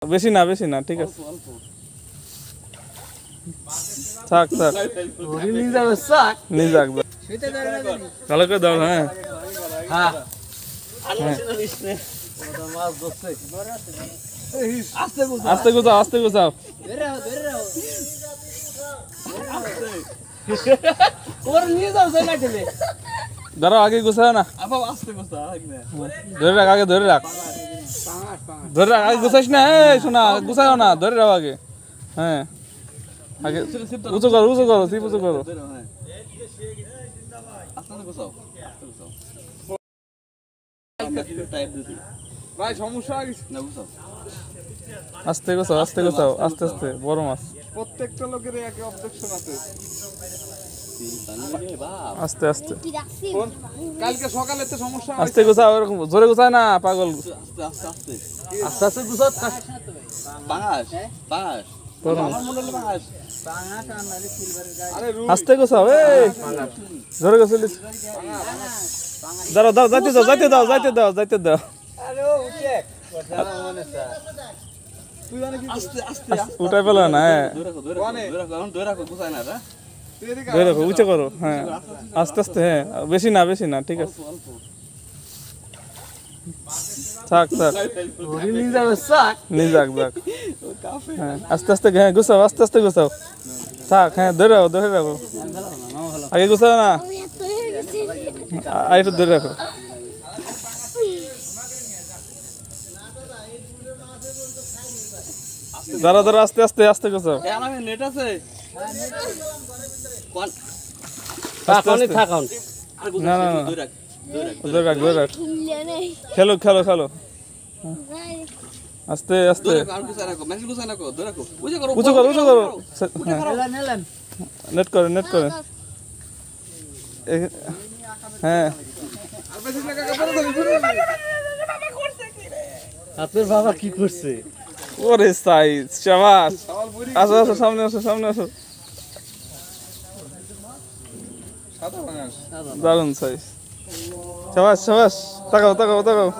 বেশি না ঠিক আছে থাক থাক নিয়ে যাক ভালো করে দাও হ্যাঁ আস্তে গুছাও ধরো আগে গুছাও না ধরে রাখ আগে গুছাইস না শোনা গুছাও না ধরে রাখো আগে হ্যাঁ আগে উঁচু করো সিপ উঁচু করো আস্তে গোছাও আস্তে বড় মাছ প্রত্যেকটা লোকের একই অবজেকশন আছে আস্তে কালকে সকালে তো সমস্যা আস্তে গোছাও এরকম জোরে গোছায় না পাগল আস্তে গুছাও আস্তে গোছাও জোরে গোছালিস দাঁড়াও যাইতে দাও উঠাই পেল না উঁচু করো হ্যাঁ আস্তে হ্যাঁ বেশি না ঠিক আছে থাক নিয়ে যাক হ্যাঁ আস্তে হ্যাঁ গুছাও আস্তে গুছাও থাক হ্যাঁ ধরে রাখো আগে গুছাও না আর একটু ধরে রাখো দাঁড়া আস্তে গুছাও নেট আছে না ধরে রাখ খেলো আস্তে উঁচু করো নেট করে হ্যাঁ আপনার বাবা কি করছে ওরে সাইজ শাবাশ আসো সামনে আসো দারুন সাইজ শাবাশ তাকাও